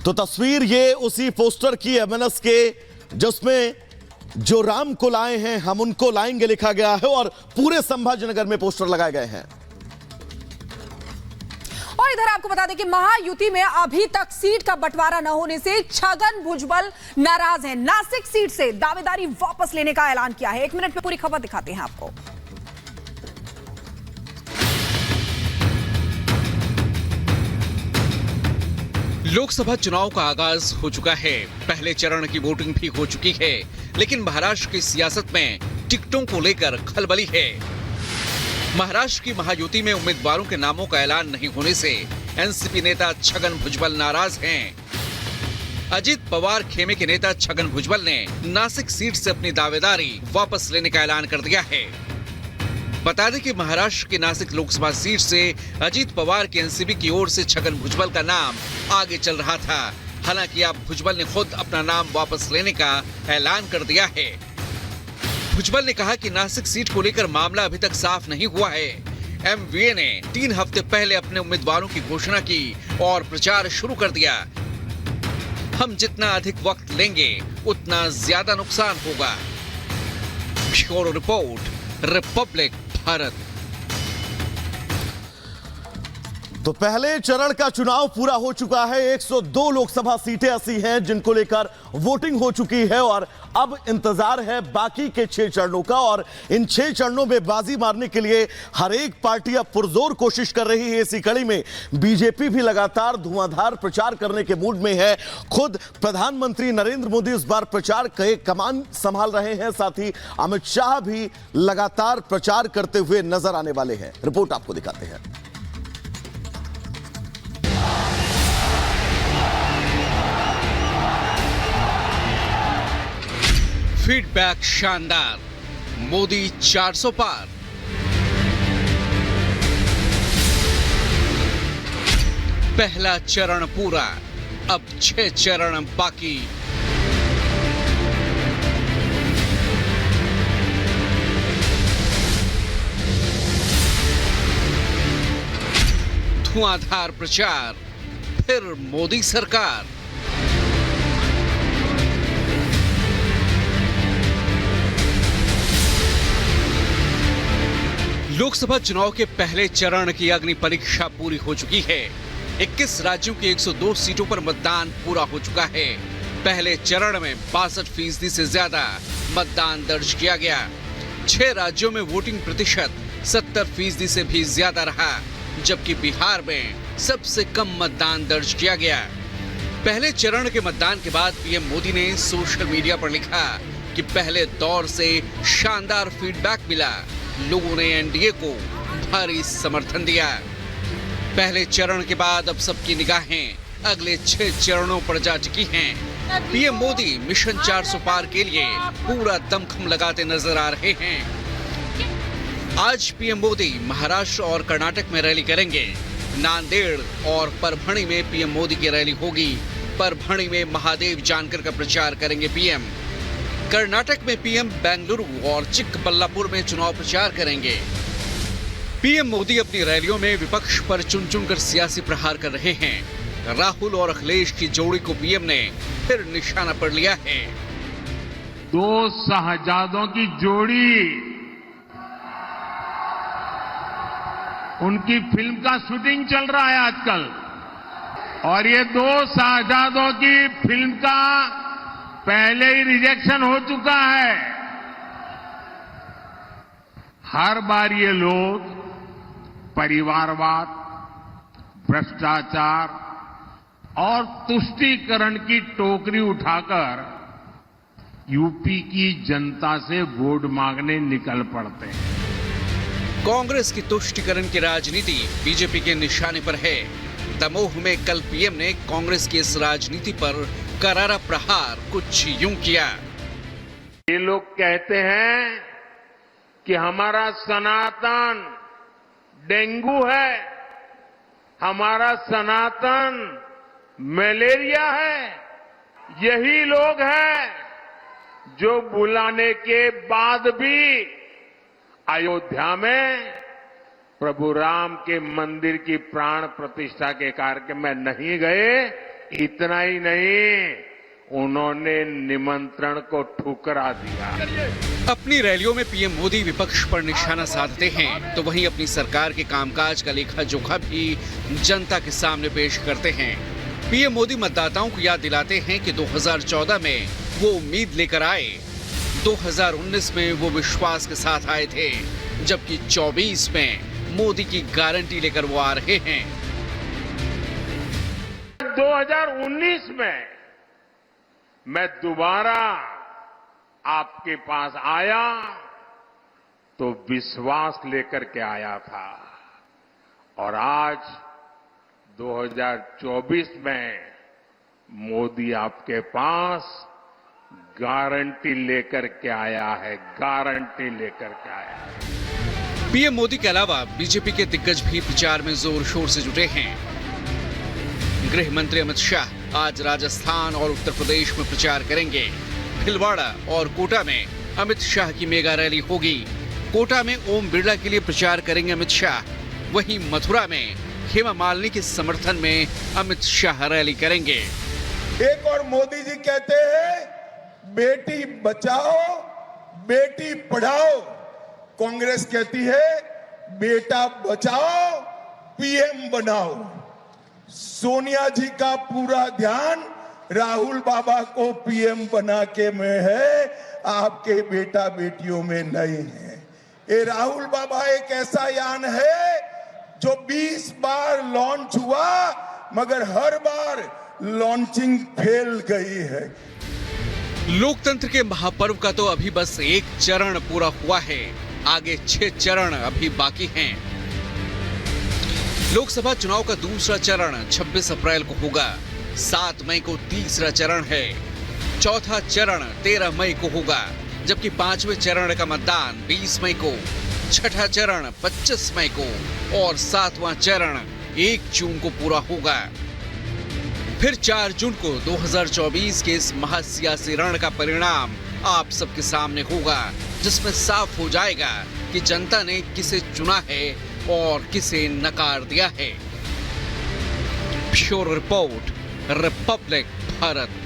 तो तस्वीर ये उसी पोस्टर की एमएनएस के जिसमें जो राम को लाए हैं हम उनको लाएंगे लिखा गया है और पूरे संभाजीनगर में पोस्टर लगाए गए हैं। और इधर आपको बता दें कि महायुति में अभी तक सीट का बंटवारा न होने से छगन भुजबल नाराज हैं। नासिक सीट से दावेदारी वापस लेने का ऐलान किया है। 1 मिनट में पूरी खबर दिखाते हैं आपको। लोकसभा चुनाव का आगाज हो चुका है। पहले चरण की वोटिंग भी हो चुकी है, लेकिन महाराष्ट्र की सियासत में टिकटों को लेकर खलबली है। महाराष्ट्र की महायुति में उम्मीदवारों के नामों का ऐलान नहीं होने से एनसीपी नेता छगन भुजबल नाराज हैं। अजित पवार खेमे के नेता छगन भुजबल ने नासिक सीट से अपनी दावेदारी वापस लेने का ऐलान कर दिया है। बता दें कि महाराष्ट्र की नासिक लोकसभा सीट से अजित पवार के एनसीपी की ओर से छगन भुजबल का नाम आगे चल रहा था। हालांकि अब भुजबल ने खुद अपना नाम वापस लेने का ऐलान कर दिया है। भुजबल ने कहा कि नासिक सीट को लेकर मामला अभी तक साफ नहीं हुआ है। एमवीए ने 3 हफ्ते पहले अपने उम्मीदवारों की घोषणा की और प्रचार शुरू कर दिया। हम जितना अधिक वक्त लेंगे उतना ज्यादा नुकसान होगा। Bureau report, Republic Bharat. तो पहले चरण का चुनाव पूरा हो चुका है। 102 लोकसभा सीटें ऐसी हैं जिनको लेकर वोटिंग हो चुकी है और अब इंतजार है बाकी के 6 चरणों का। और इन 6 चरणों में बाजी मारने के लिए हर एक पार्टी अब पुरजोर कोशिश कर रही है। इसी कड़ी में बीजेपी भी लगातार धुआंधार प्रचार करने के मूड में है। खुद प्रधानमंत्री नरेंद्र मोदी इस बार प्रचार के कमान संभाल रहे हैं। साथ ही अमित शाह भी लगातार प्रचार करते हुए नजर आने वाले हैं। रिपोर्ट आपको दिखाते हैं। फीडबैक शानदार, मोदी 400 पार। पहला चरण पूरा, अब 6 चरण बाकी। धुआंधार प्रचार, फिर मोदी सरकार। लोकसभा चुनाव के पहले चरण की अग्नि परीक्षा पूरी हो चुकी है। 21 राज्यों की 102 सीटों पर मतदान पूरा हो चुका है। पहले चरण में 62% से ज्यादा मतदान दर्ज किया गया। 6 राज्यों में वोटिंग प्रतिशत 70% से भी ज्यादा रहा, जबकि बिहार में सबसे कम मतदान दर्ज किया गया। पहले चरण के मतदान के बाद पीएम मोदी ने सोशल मीडिया पर लिखा कि पहले दौर से शानदार फीडबैक मिला, लोगों ने एनडीए को भारी समर्थन दिया। पहले चरण के बाद अब सबकी निगाहें अगले 6 चरणों पर जा चुकी हैं। पीएम मोदी मिशन 400 पार के लिए पूरा दमखम लगाते नजर आ रहे हैं। आज पीएम मोदी महाराष्ट्र और कर्नाटक में रैली करेंगे। नांदेड़ और परभणी में पीएम मोदी की रैली होगी। परभणी में महादेव जानकर का प्रचार करेंगे पीएम। कर्नाटक में पीएम बेंगलुरु और चिक्कबल्लापुर में चुनाव प्रचार करेंगे। पीएम मोदी अपनी रैलियों में विपक्ष पर चुन चुनकर सियासी प्रहार कर रहे हैं। राहुल और अखिलेश की जोड़ी को पीएम ने फिर निशाना पर लिया है। 2 शाहजादों की जोड़ी, उनकी फिल्म का शूटिंग चल रहा है आजकल, और ये 2 शाहजादों की फिल्म का पहले ही रिजेक्शन हो चुका है। हर बार ये लोग परिवारवाद, भ्रष्टाचार और तुष्टीकरण की टोकरी उठाकर यूपी की जनता से वोट मांगने निकल पड़ते हैं। कांग्रेस की तुष्टीकरण की राजनीति बीजेपी के निशाने पर है। दमोह में कल पीएम ने कांग्रेस की इस राजनीति पर करारा प्रहार कुछ यूं किया। ये लोग कहते हैं कि हमारा सनातन डेंगू है, हमारा सनातन मलेरिया है। यही लोग हैं जो बुलाने के बाद भी अयोध्या में प्रभु राम के मंदिर की प्राण प्रतिष्ठा के कार्यक्रम में नहीं गए इतना ही नहीं, उन्होंने निमंत्रण को ठुकरा दिया। अपनी रैलियों में पीएम मोदी विपक्ष पर निशाना साधते हैं, तो वहीं अपनी सरकार के कामकाज का लेखा जोखा भी जनता के सामने पेश करते हैं। पीएम मोदी मतदाताओं को याद दिलाते हैं कि 2014 में वो उम्मीद लेकर आए, 2019 में वो विश्वास के साथ आए थे, जबकि 24 में मोदी की गारंटी लेकर वो आ रहे हैं। 2019 में मैं दोबारा आपके पास आया तो विश्वास लेकर के आया था, और आज 2024 में मोदी आपके पास गारंटी लेकर के आया है, गारंटी लेकर के आया है। पीएम मोदी के अलावा बीजेपी के दिग्गज भी प्रचार में जोर शोर से जुटे हैं। गृह मंत्री अमित शाह आज राजस्थान और उत्तर प्रदेश में प्रचार करेंगे। भीलवाड़ा और कोटा में अमित शाह की मेगा रैली होगी। कोटा में ओम बिरला के लिए प्रचार करेंगे अमित शाह। वहीं मथुरा में हेमा मालिनी के समर्थन में अमित शाह रैली करेंगे। एक और मोदी जी कहते हैं बेटी बचाओ बेटी पढ़ाओ, कांग्रेस कहती है बेटा बचाओ पीएम बनाओ। सोनिया जी का पूरा ध्यान राहुल बाबा को पीएम बना के में है, आपके बेटा बेटियों में नहीं है। ये राहुल बाबा एक ऐसा यान है जो 20 बार लॉन्च हुआ मगर हर बार लॉन्चिंग फेल गई है। लोकतंत्र के महापर्व का तो अभी बस एक चरण पूरा हुआ है, आगे 6 चरण अभी बाकी हैं। लोकसभा चुनाव का दूसरा चरण 26 अप्रैल को होगा। 7 मई को तीसरा चरण है। चौथा चरण 13 मई को होगा, जबकि 5वें चरण का मतदान 20 मई को, छठा चरण 25 मई को और 7वां चरण 1 जून को पूरा होगा। फिर 4 जून को 2024 के इस महासियासी रण का परिणाम आप सबके सामने होगा, जिसमें साफ हो जाएगा कि जनता ने किसे चुना है और किसे नकार दिया है। Bureau report, Republic Bharat.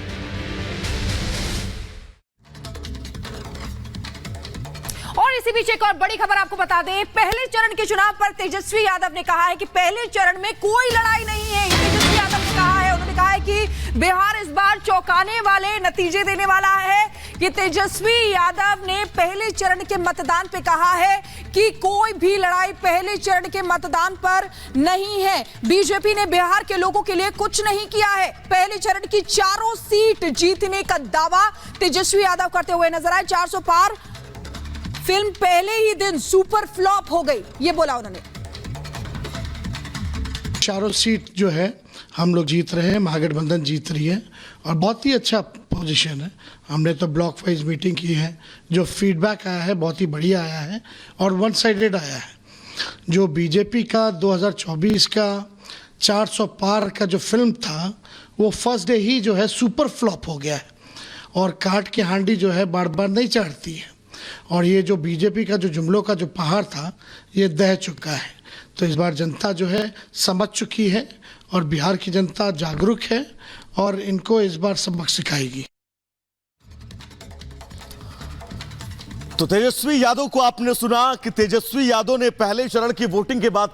और इसी बीच एक और बड़ी खबर आपको बता दें, पहले चरण के चुनाव पर तेजस्वी यादव ने कहा है कि पहले चरण में कोई लड़ाई नहीं है। तेजस्वी यादव ने कहा है, उन्होंने कहा है कि बिहार इस बार चौंकाने वाले नतीजे देने वाला है। कि तेजस्वी यादव ने पहले चरण के मतदान पे कहा है कि कोई भी लड़ाई पहले चरण के मतदान पर नहीं है। बीजेपी ने बिहार के लोगों के लिए कुछ नहीं किया है। पहले चरण की 4 सीट जीतने का दावा तेजस्वी यादव करते हुए नजर आए। 400 पार फिल्म पहले ही दिन सुपर फ्लॉप हो गई, ये बोला उन्होंने। 4 सीट जो है हम लोग जीत रहे हैं, महागठबंधन जीत रही है और बहुत ही अच्छा पोजीशन है। हमने तो ब्लॉक वाइज मीटिंग की है, जो फीडबैक आया है बहुत ही बढ़िया आया है और वन साइडेड आया है। जो बीजेपी का 2024 का 400 पार का जो फिल्म था वो फर्स्ट डे ही जो है सुपर फ्लॉप हो गया है और काट की हांडी जो है बार बार नहीं चढ़ती है और ये जो बीजेपी का जो जुमलों का जो पहाड़ था ये दह चुका है। तो इस बार जनता जो है समझ चुकी है और बिहार की जनता जागरूक है और इनको इस बार सबक सिखाएगी। तो तेजस्वी यादव को आपने सुना कि तेजस्वी यादव ने पहले चरण की वोटिंग के बाद